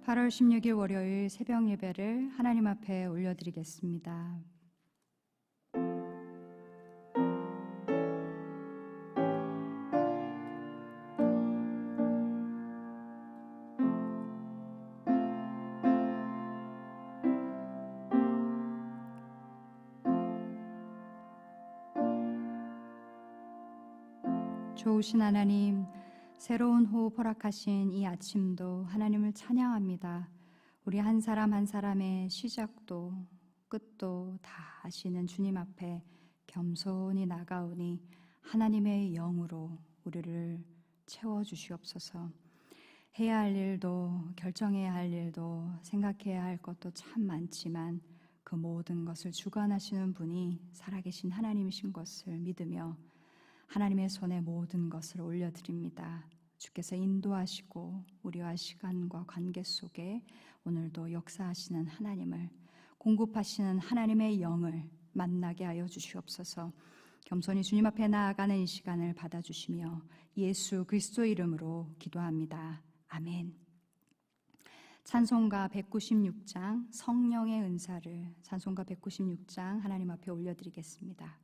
8월 16일 월요일 새벽 예배를 하나님 앞에 올려드리겠습니다. 좋으신 하나님, 새로운 호흡 허락하신 이 아침도 하나님을 찬양합니다. 우리 한 사람 한 사람의 시작도 끝도 다 아시는 주님 앞에 겸손히 나가오니 하나님의 영으로 우리를 채워주시옵소서. 해야 할 일도 결정해야 할 일도 생각해야 할 것도 참 많지만 그 모든 것을 주관하시는 분이 살아계신 하나님이신 것을 믿으며 하나님의 손에 모든 것을 올려드립니다. 주께서 인도하시고 우리와 시간과 관계 속에 오늘도 역사하시는 하나님을, 공급하시는 하나님의 영을 만나게 하여 주시옵소서. 겸손히 주님 앞에 나아가는 이 시간을 받아주시며 예수 그리스도 이름으로 기도합니다. 아멘. 찬송가 196장 성령의 은사를, 찬송가 196장 하나님 앞에 올려드리겠습니다.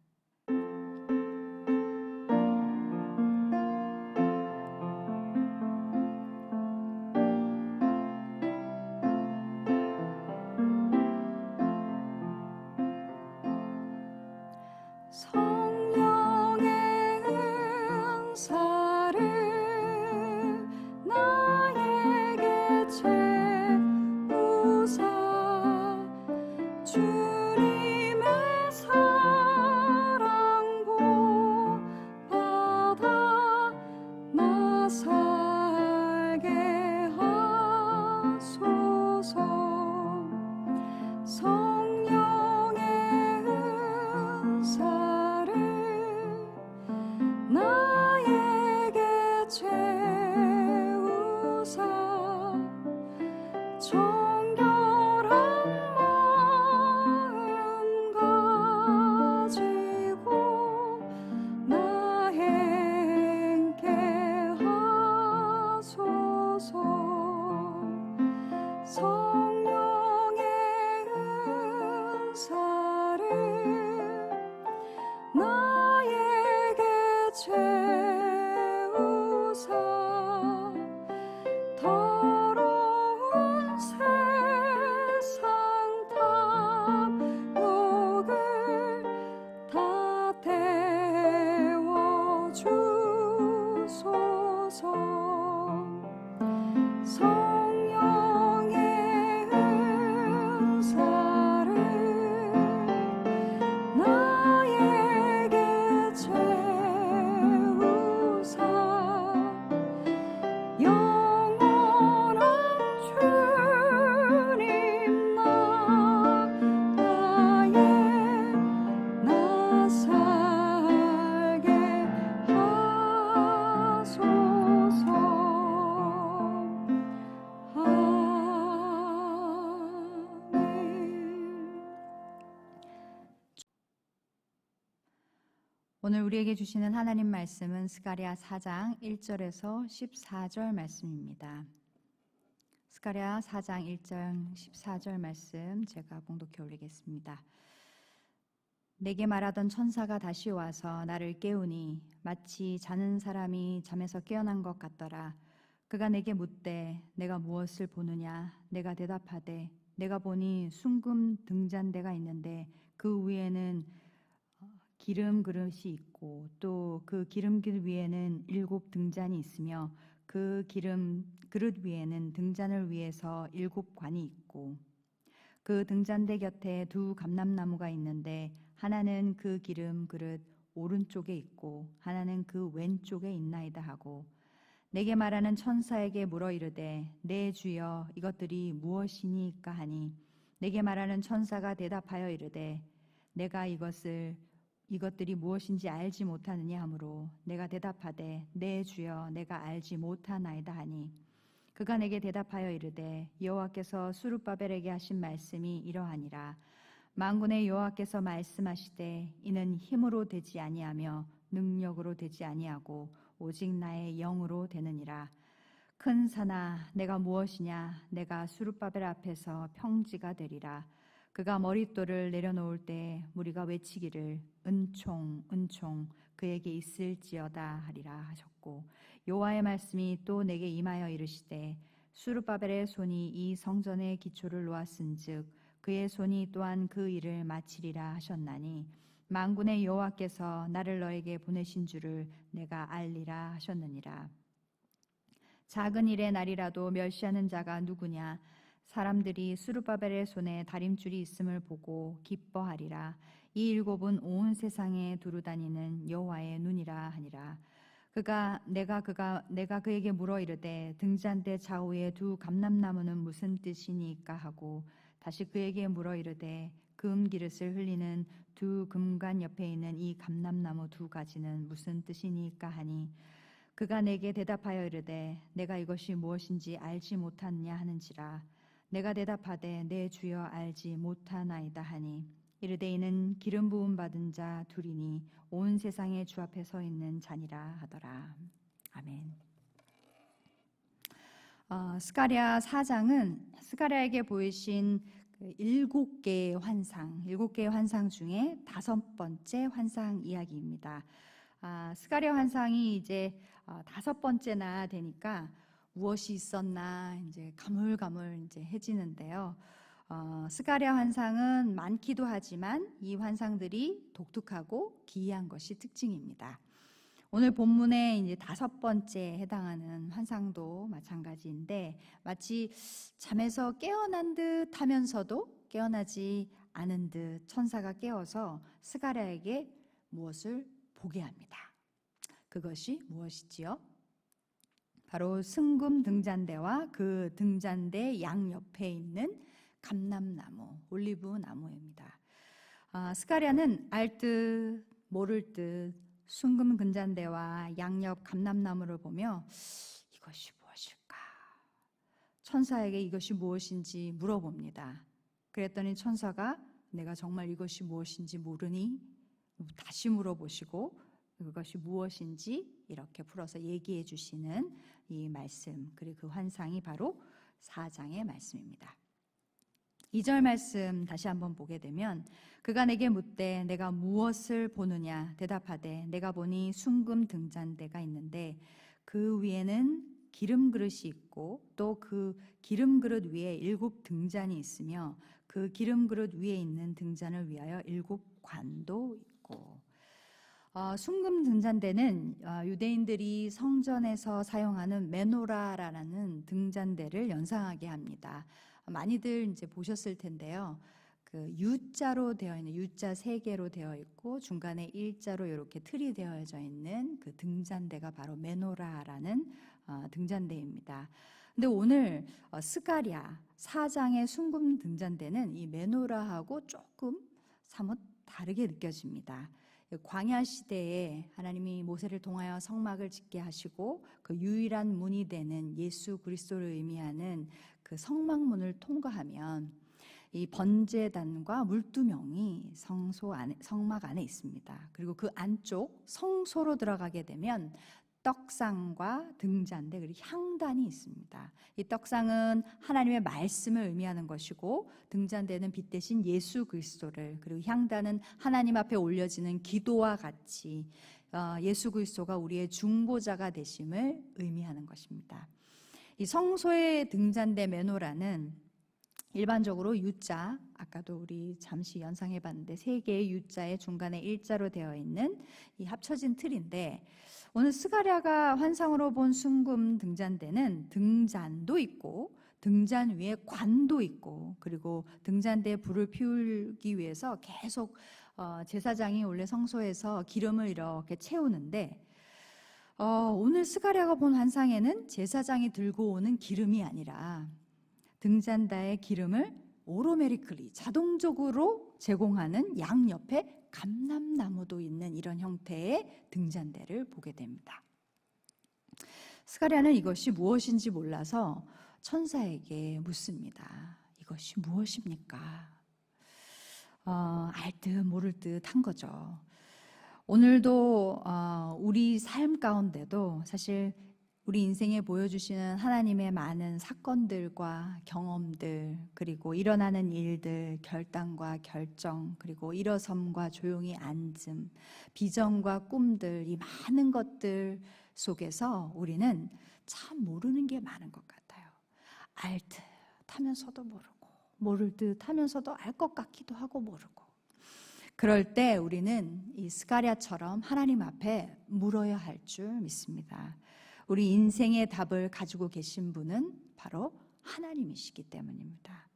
오늘 우리에게 주시는 하나님 말씀은 스가랴 4장 1절에서 14절 말씀입니다. 스가랴 4장 1절 14절 말씀 제가 봉독해 올리겠습니다. 내게 말하던 천사가 다시 와서 나를 깨우니 마치 자는 사람이 잠에서 깨어난 것 같더라. 그가 내게 묻되 내가 무엇을 보느냐? 내가 대답하되 내가 보니 숭금 등잔대가 있는데 그 위에는 기름 그릇이 있고 또 그 기름 그릇 위에는 7 등잔이 있으며 그 기름 그릇 위에는 등잔을 위해서 7 관이 있고 그 등잔대 곁에 2 감람나무가 있는데 하나는 그 기름 그릇 오른쪽에 있고 하나는 그 왼쪽에 있나이다 하고 내게 말하는 천사에게 물어 이르되 내 주여 이것들이 무엇이니까 하니 내게 말하는 천사가 대답하여 이르되 내가 이것들이 무엇인지 알지 못하느냐 하므로 내가 대답하되 내 주여 내가 알지 못하나이다 하니 그가 내게 대답하여 이르되 여호와께서 스룹바벨에게 하신 말씀이 이러하니라. 만군의 여호와께서 말씀하시되 이는 힘으로 되지 아니하며 능력으로 되지 아니하고 오직 나의 영으로 되느니라. 큰 산아 내가 무엇이냐 내가 수룹바벨 앞에서 평지가 되리라. 그가 머릿돌을 내려놓을 때 무리가 외치기를 은총 은총 그에게 있을지어다 하리라 하셨고, 여호와의 말씀이 또 내게 임하여 이르시되 수룹바벨의 손이 이 성전의 기초를 놓았은즉 그의 손이 또한 그 일을 마치리라 하셨나니 만군의 여호와께서 나를 너에게 보내신 줄을 내가 알리라 하셨느니라. 작은 일의 날이라도 멸시하는 자가 누구냐? 사람들이 수룹바벨의 손에 다림줄이 있음을 보고 기뻐하리라. 이 일곱은 온 세상에 두루 다니는 여호와의 눈이라 하니라. 내가 그에게 물어 이르되 등잔대 좌우에 두 감람나무는 무슨 뜻이니까 하고, 다시 그에게 물어 이르되 금 기릇을 흘리는 두 금관 옆에 있는 이 감람나무 두 가지는 무슨 뜻이니까 하니, 그가 내게 대답하여 이르되 내가 이것이 무엇인지 알지 못하느냐 하는지라. 내가 대답하되 내 주여 알지 못하나이다 하니, 이르되 이는 기름 부음 받은 자 둘이니 온 세상의 주 앞에 서 있는 자니라 하더라. 아멘. 스가랴 4장은 스가랴에게 보이신 일곱 개의 환상 중에 다섯 번째 환상 이야기입니다. 스가랴 환상이 이제 다섯 번째나 되니까 무엇이 있었나 이제 가물가물 이제 해지는데요. 스가랴 환상은 많기도 하지만 이 환상들이 독특하고 기이한 것이 특징입니다. 오늘 본문의 이제 다섯 번째 해당하는 환상도 마찬가지인데, 마치 잠에서 깨어난 듯 하면서도 깨어나지 않은 듯 천사가 깨어서 스가랴에게 무엇을 보게 합니다. 그것이 무엇이지요? 바로 승금 등잔대와 그 등잔대 양옆에 있는 감람나무, 올리브 나무입니다. 스가랴는 알 듯 모를 듯 순금 등잔대와 양옆 감람나무를 보며 이것이 무엇일까? 천사에게 이것이 무엇인지 물어봅니다. 그랬더니 천사가 내가 정말 이것이 무엇인지 모르니? 다시 물어보시고 그것이 무엇인지 이렇게 풀어서 얘기해 주시는 이 말씀, 그리고 그 환상이 바로 4장의 말씀입니다. 2절 말씀 다시 한번 보게 되면, 그가 내게 묻되 내가 무엇을 보느냐 대답하되 내가 보니 순금 등잔대가 있는데 그 위에는 기름 그릇이 있고 또 그 기름 그릇 위에 7 등잔이 있으며 그 기름 그릇 위에 있는 등잔을 위하여 7 관도 있고. 순금 등잔대는 유대인들이 성전에서 사용하는 메노라라는 등잔대를 연상하게 합니다. 많이들 이제 보셨을 텐데요. 그 U자로 되어 있는, U자 3개로 되어 있고 중간에 일자로 이렇게 틀이 되어져 있는 그 등잔대가 바로 메노라라는 등잔대입니다. 근데 오늘 스가랴 4장의 순금 등잔대는 이 메노라하고 조금 사뭇 다르게 느껴집니다. 광야 시대에 하나님이 모세를 통하여 성막을 짓게 하시고 그 유일한 문이 되는 예수 그리스도를 의미하는 그 성막문을 통과하면 이 번제단과 물두멍이 성막 안에 있습니다. 그리고 그 안쪽 성소로 들어가게 되면 떡상과 등잔대 그리고 향단이 있습니다. 이 떡상은 하나님의 말씀을 의미하는 것이고 등잔대는 빛 대신 예수 그리스도를, 그리고 향단은 하나님 앞에 올려지는 기도와 같이 예수 그리스도가 우리의 중보자가 되심을 의미하는 것입니다. 이 성소의 등잔대 메노라는 일반적으로 U자, 아까도 우리 잠시 연상해 봤는데 3개의 U자의 중간에 일자로 되어 있는 이 합쳐진 틀인데, 오늘 스가랴가 환상으로 본 순금 등잔대는 등잔도 있고 등잔 위에 관도 있고, 그리고 등잔대에 불을 피우기 위해서 계속 제사장이 원래 성소에서 기름을 이렇게 채우는데, 오늘 스가랴가 본 환상에는 제사장이 들고 오는 기름이 아니라 등잔대의 기름을 오로메리클리 자동적으로 제공하는 양옆에 감람나무도 있는 이런 형태의 등잔대를 보게 됩니다. 스가랴는 이것이 무엇인지 몰라서 천사에게 묻습니다. 이것이 무엇입니까? 알 듯 모를 듯 한 거죠. 오늘도 우리 삶 가운데도 사실 우리 인생에 보여주시는 하나님의 많은 사건들과 경험들, 그리고 일어나는 일들, 결단과 결정, 그리고 일어섬과 조용히 앉음, 비전과 꿈들, 이 많은 것들 속에서 우리는 참 모르는 게 많은 것 같아요. 알 듯 하면서도 모르고, 모를 듯 하면서도 알 것 같기도 하고 모르고. 그럴 때 우리는 이 스가랴처럼 하나님 앞에 물어야 할 줄 믿습니다. 우리 인생의 답을 가지고 계신 분은 바로 하나님이시기 때문입니다.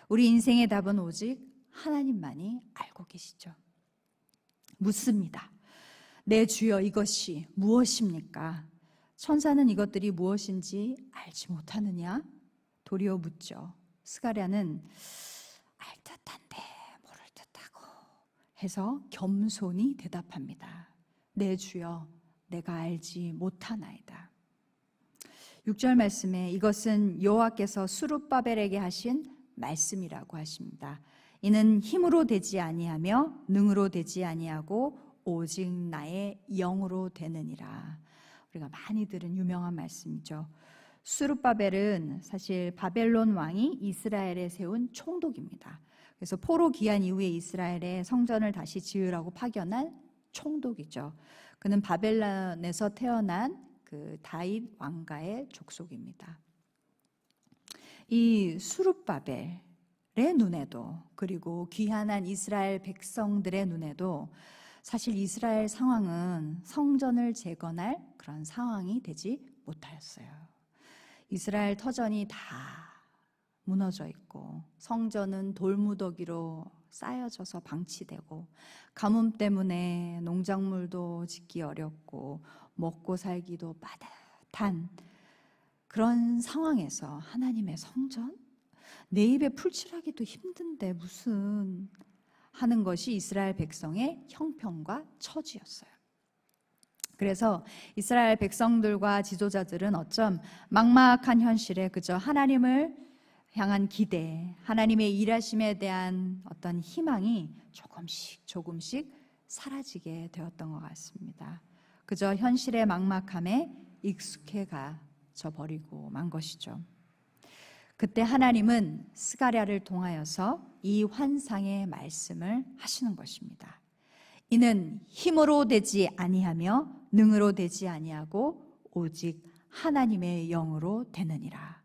우리 인생의 답은 오직 하나님만이 알고 계시죠. 묻습니다. 내 주여, 이것이 무엇입니까? 천사는 이것들이 무엇인지 알지 못하느냐? 도리어 묻죠. 스가랴는 알 듯한데 모를 듯하고 해서 겸손히 대답합니다. 내 주여, 내가 알지 못하나이다. 6절 말씀에 이것은 여호와께서 스룹바벨에게 하신 말씀이라고 하십니다. 이는 힘으로 되지 아니하며 능으로 되지 아니하고 오직 나의 영으로 되느니라. 우리가 많이 들은 유명한 말씀이죠. 스룹바벨은 사실 바벨론 왕이 이스라엘에 세운 총독입니다. 그래서 포로 기한 이후에 이스라엘의 성전을 다시 지으라고 파견한 총독이죠. 그는 바벨론에서 태어난 그 다윗 왕가의 족속입니다. 이 스룹바벨의 눈에도, 그리고 귀환한 이스라엘 백성들의 눈에도 사실 이스라엘 상황은 성전을 재건할 그런 상황이 되지 못하였어요. 이스라엘 터전이 다 무너져 있고 성전은 돌무더기로 쌓여져서 방치되고 가뭄 때문에 농작물도 짓기 어렵고 먹고 살기도 빠듯한 그런 상황에서 하나님의 성전? 내 입에 풀칠하기도 힘든데 무슨 하는 것이 이스라엘 백성의 형편과 처지였어요. 그래서 이스라엘 백성들과 지도자들은 어쩜 막막한 현실에 그저 하나님을 향한 기대, 하나님의 일하심에 대한 어떤 희망이 조금씩 사라지게 되었던 것 같습니다. 그저 현실의 막막함에 익숙해져 버리고 만 것이죠. 그때 하나님은 스가랴를 통하여서 이 환상의 말씀을 하시는 것입니다. 이는 힘으로 되지 아니하며 능으로 되지 아니하고 오직 하나님의 영으로 되느니라.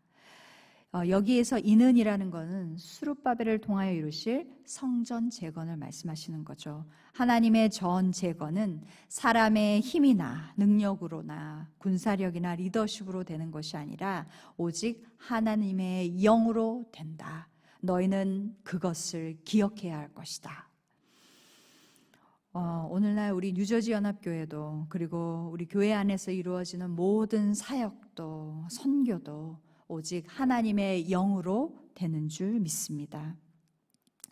여기에서 이는이라는 것은 스룹바벨을 통하여 이루실 성전 재건을 말씀하시는 거죠. 하나님의 전 재건은 사람의 힘이나 능력으로나 군사력이나 리더십으로 되는 것이 아니라 오직 하나님의 영으로 된다. 너희는 그것을 기억해야 할 것이다. 오늘날 우리 뉴저지 연합교회도, 그리고 우리 교회 안에서 이루어지는 모든 사역도 선교도 오직 하나님의 영으로 되는 줄 믿습니다.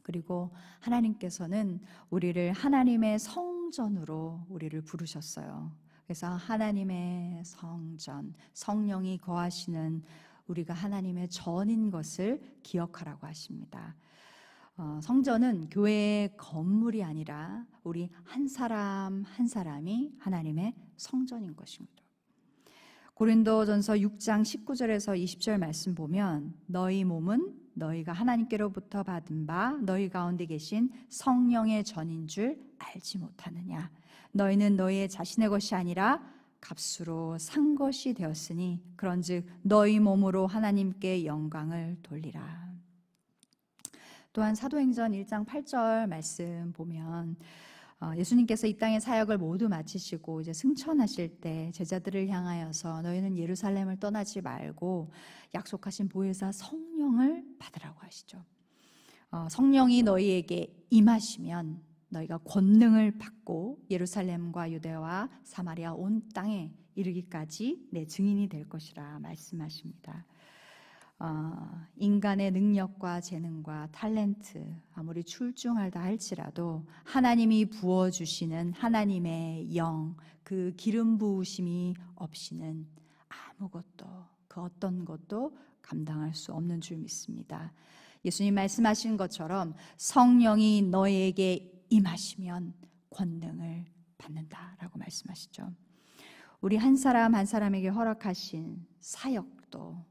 그리고 하나님께서는 우리를 하나님의 성전으로 우리를 부르셨어요. 그래서 하나님의 성전, 성령이 거하시는 우리가 하나님의 전인 것을 기억하라고 하십니다. 성전은 교회의 건물이 아니라 우리 한 사람 한 사람이 하나님의 성전인 것입니다. 고린도전서 6장 19절에서 20절 말씀 보면 너희 몸은 너희가 하나님께로부터 받은 바 너희 가운데 계신 성령의 전인 줄 알지 못하느냐. 너희는 너희의 자신의 것이 아니라 값으로 산 것이 되었으니 그런즉 너희 몸으로 하나님께 영광을 돌리라. 또한 사도행전 1장 8절 말씀 보면 예수님께서 이 땅의 사역을 모두 마치시고 이제 승천하실 때 제자들을 향하여서 너희는 예루살렘을 떠나지 말고 약속하신 보혜사 성령을 받으라고 하시죠. 성령이 너희에게 임하시면 너희가 권능을 받고 예루살렘과 유대와 사마리아 온 땅에 이르기까지 내 증인이 될 것이라 말씀하십니다. 인간의 능력과 재능과 탤런트 아무리 출중하다 할지라도 하나님이 부어주시는 하나님의 영, 그 기름 부으심이 없이는 아무것도, 그 어떤 것도 감당할 수 없는 줄 믿습니다. 예수님 말씀하신 것처럼 성령이 너에게 임하시면 권능을 받는다라고 말씀하시죠. 우리 한 사람 한 사람에게 허락하신 사역도,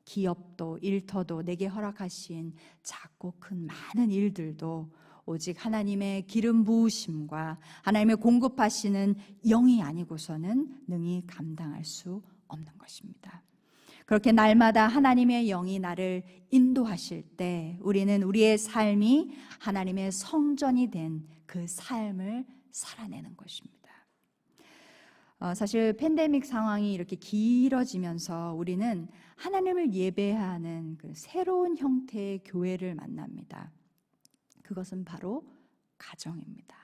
기업도, 일터도, 내게 허락하신 작고 큰 많은 일들도 오직 하나님의 기름 부으심과 하나님의 공급하시는 영이 아니고서는 능히 감당할 수 없는 것입니다. 그렇게 날마다 하나님의 영이 나를 인도하실 때 우리는 우리의 삶이 하나님의 성전이 된 그 삶을 살아내는 것입니다. 사실 팬데믹 상황이 이렇게 길어지면서 우리는 하나님을 예배하는 그 새로운 형태의 교회를 만납니다. 그것은 바로 가정입니다.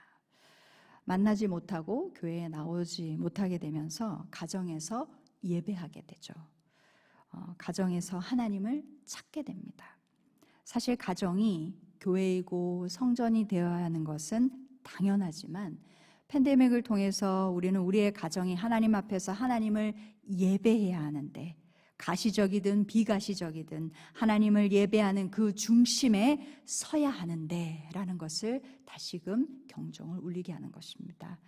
만나지 못하고 교회에 나오지 못하게 되면서 가정에서 예배하게 되죠. 가정에서 하나님을 찾게 됩니다. 사실 가정이 교회이고 성전이 되어야 하는 것은 당연하지만 팬데믹을 통해서 우리는 우리의 가정이 하나님 앞에서 하나님을 예배해야 하는데, 가시적이든 비가시적이든 하나님을 예배하는 그 중심에 서야 하는데 라는 것을 다시금 경종을 울리게 하는 것입니다.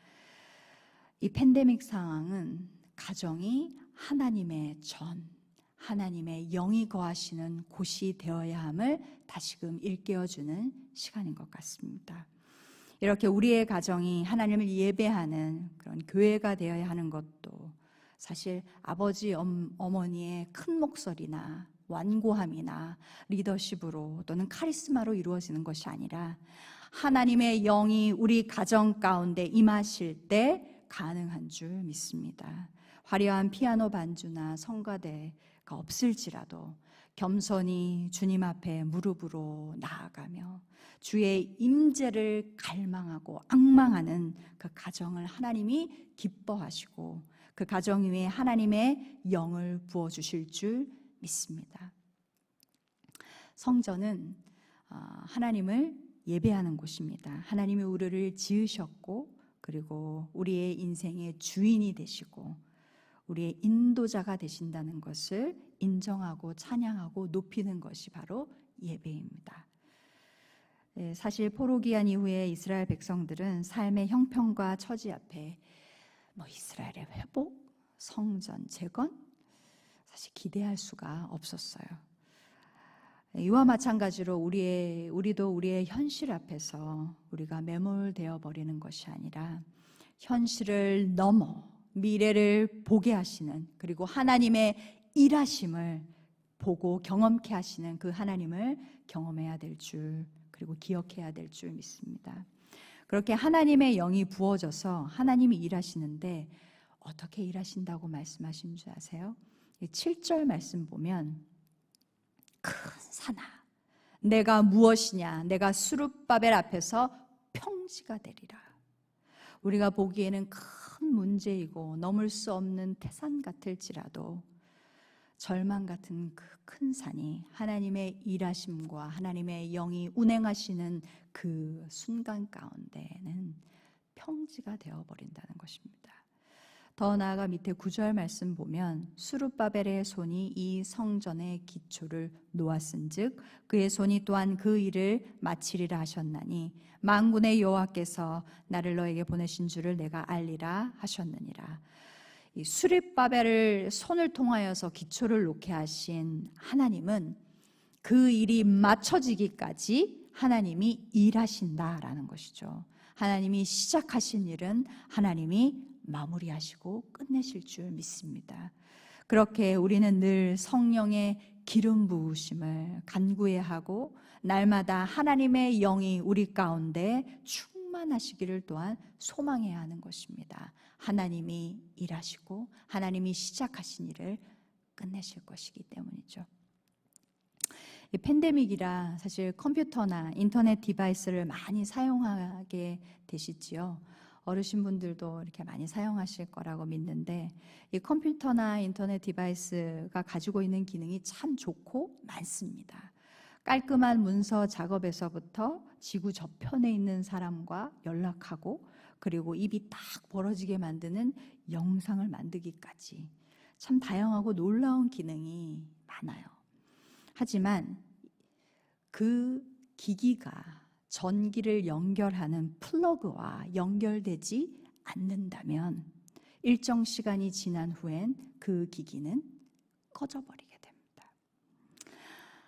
이 팬데믹 상황은 가정이 하나님의 전, 하나님의 영이 거하시는 곳이 되어야 함을 다시금 일깨워주는 시간인 것 같습니다. 이렇게 우리의 가정이 하나님을 예배하는 그런 교회가 되어야 하는 것도 사실 아버지, 어머니의 큰 목소리나 완고함이나 리더십으로 또는 카리스마로 이루어지는 것이 아니라 하나님의 영이 우리 가정 가운데 임하실 때 가능한 줄 믿습니다. 화려한 피아노 반주나 성가대가 없을지라도 겸손히 주님 앞에 무릎으로 나아가며 주의 임재를 갈망하고 앙망하는 그 가정을 하나님이 기뻐하시고 그 가정 위에 하나님의 영을 부어주실 줄 믿습니다. 성전은 하나님을 예배하는 곳입니다. 하나님이 우리를 지으셨고 그리고 우리의 인생의 주인이 되시고 우리의 인도자가 되신다는 것을 인정하고 찬양하고 높이는 것이 바로 예배입니다. 사실 포로기한 이후에 이스라엘 백성들은 삶의 형편과 처지 앞에 이스라엘의 회복, 성전 재건 사실 기대할 수가 없었어요. 이와 마찬가지로 우리도 우리의 현실 앞에서 우리가 매몰되어 버리는 것이 아니라 현실을 넘어 미래를 보게 하시는, 그리고 하나님의 일하심을 보고 경험케 하시는 그 하나님을 경험해야 될 줄, 그리고 기억해야 될 줄 믿습니다. 그렇게 하나님의 영이 부어져서 하나님이 일하시는데 어떻게 일하신다고 말씀하신 줄 아세요? 7절 말씀 보면 큰 산아 내가 무엇이냐, 내가 수룹바벨 앞에서 평지가 되리라. 우리가 보기에는 큰 문제이고 넘을 수 없는 태산 같을지라도 절망 같은 그 큰 산이 하나님의 일하심과 하나님의 영이 운행하시는 그 순간 가운데는 평지가 되어버린다는 것입니다. 더 나아가 밑에 9절 말씀 보면 수룹바벨의 손이 이 성전의 기초를 놓았은즉 그의 손이 또한 그 일을 마치리라 하셨나니 만군의 여호와께서 나를 너에게 보내신 줄을 내가 알리라 하셨느니라. 이 수립바벨을 손을 통하여서 기초를 놓게 하신 하나님은 그 일이 맞춰지기까지 하나님이 일하신다라는 것이죠. 하나님이 시작하신 일은 하나님이 마무리하시고 끝내실 줄 믿습니다. 그렇게 우리는 늘 성령의 기름 부으심을 간구해야 하고 날마다 하나님의 영이 우리 가운데 충만하시기를 또한 소망해야 하는 것입니다. 하나님이 일하시고 하나님이 시작하신 일을 끝내실 것이기 때문이죠. 이 팬데믹이라 사실 컴퓨터나 인터넷 디바이스를 많이 사용하게 되시지요. 어르신분들도 이렇게 많이 사용하실 거라고 믿는데 이 컴퓨터나 인터넷 디바이스가 가지고 있는 기능이 참 좋고 많습니다. 깔끔한 문서 작업에서부터 지구 저편에 있는 사람과 연락하고 그리고 입이 딱 벌어지게 만드는 영상을 만들기까지 참 다양하고 놀라운 기능이 많아요. 하지만 그 기기가 전기를 연결하는 플러그와 연결되지 않는다면 일정 시간이 지난 후엔 그 기기는 꺼져버리게 됩니다.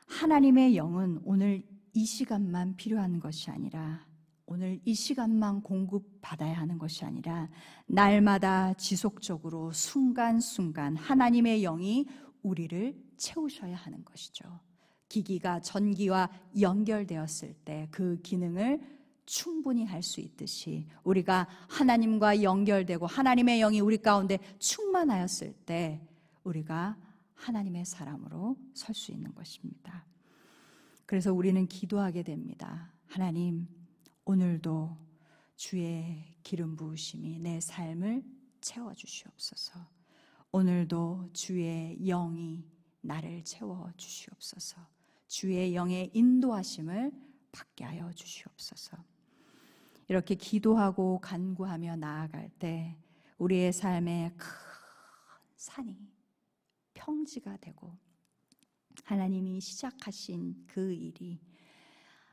하나님의 영은 오늘 이 시간만 필요한 것이 아니라, 오늘 이 시간만 공급받아야 하는 것이 아니라 날마다 지속적으로 순간순간 하나님의 영이 우리를 채우셔야 하는 것이죠. 기기가 전기와 연결되었을 때 그 기능을 충분히 할 수 있듯이 우리가 하나님과 연결되고 하나님의 영이 우리 가운데 충만하였을 때 우리가 하나님의 사람으로 설 수 있는 것입니다. 그래서 우리는 기도하게 됩니다. 하나님, 오늘도 주의 기름 부으심이 내 삶을 채워주시옵소서. 오늘도 주의 영이 나를 채워주시옵소서. 주의 영의 인도하심을 받게 하여 주시옵소서. 이렇게 기도하고 간구하며 나아갈 때 우리의 삶에 큰 산이 평지가 되고 하나님이 시작하신 그 일이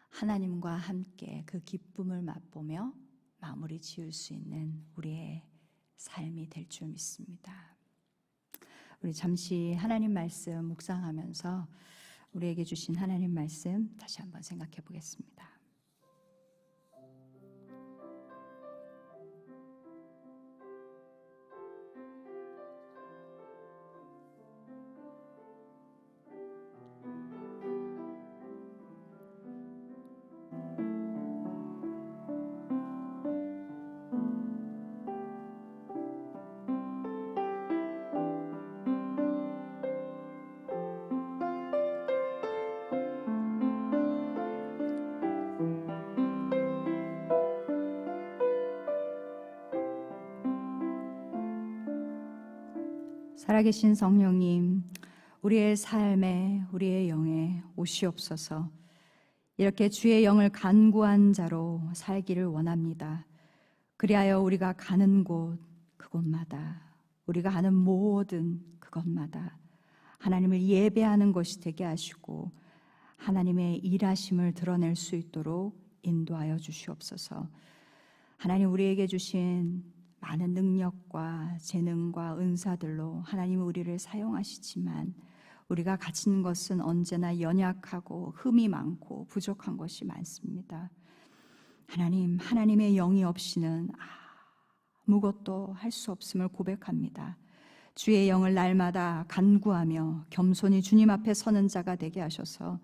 하나님과 함께 그 기쁨을 맛보며 마무리 지을 수 있는 우리의 삶이 될 줄 믿습니다. 우리 잠시 하나님 말씀 묵상하면서 우리에게 주신 하나님 말씀 다시 한번 생각해 보겠습니다. 살아계신 성령님, 우리의 삶에 우리의 영에 오시옵소서. 이렇게 주의 영을 간구한 자로 살기를 원합니다. 그리하여 우리가 가는 곳 그곳마다, 우리가 하는 모든 그것마다 하나님을 예배하는 것이 되게 하시고 하나님의 일하심을 드러낼 수 있도록 인도하여 주시옵소서. 하나님, 우리에게 주신 많은 능력과 재능과 은사들로 하나님은 우리를 사용하시지만 우리가 가진 것은 언제나 연약하고 흠이 많고 부족한 것이 많습니다. 하나님, 하나님의 영이 없이는 아무것도 할 수 없음을 고백합니다. 주의 영을 날마다 간구하며 겸손히 주님 앞에 서는 자가 되게 하셔서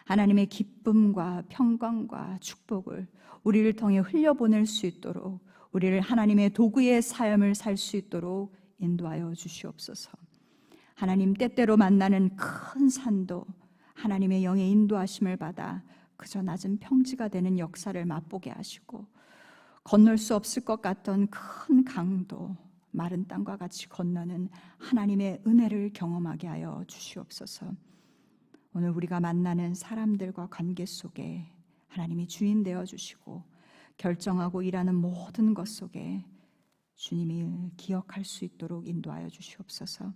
하나님의 기쁨과 평강과 축복을 우리를 통해 흘려보낼 수 있도록, 우리를 하나님의 도구의 삶을 살 수 있도록 인도하여 주시옵소서. 하나님, 때때로 만나는 큰 산도 하나님의 영의 인도하심을 받아 그저 낮은 평지가 되는 역사를 맛보게 하시고, 건널 수 없을 것 같던 큰 강도 마른 땅과 같이 건너는 하나님의 은혜를 경험하게 하여 주시옵소서. 오늘 우리가 만나는 사람들과 관계 속에 하나님이 주인 되어 주시고 결정하고 일하는 모든 것 속에 주님이 기억할 수 있도록 인도하여 주시옵소서.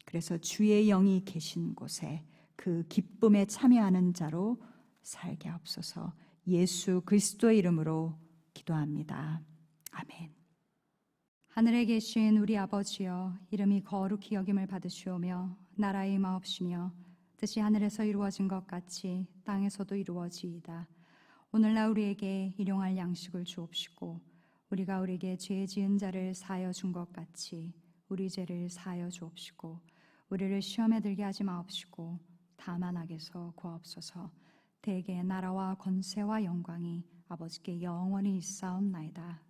그래서 주의 영이 계신 곳에 그 기쁨에 참여하는 자로 살게 하옵소서. 예수 그리스도의 이름으로 기도합니다. 아멘. 하늘에 계신 우리 아버지여, 이름이 거룩히 여김을 받으시오며 나라의 임하옵시며 뜻이 하늘에서 이루어진 것 같이 땅에서도 이루어지이다. 오늘날 우리에게 일용할 양식을 주옵시고 우리가 우리에게 죄 지은 자를 사하여 준 것 같이 우리 죄를 사하여 주옵시고 우리를 시험에 들게 하지 마옵시고 다만 악에서 구하옵소서. 대개 나라와 권세와 영광이 아버지께 영원히 있사옵나이다.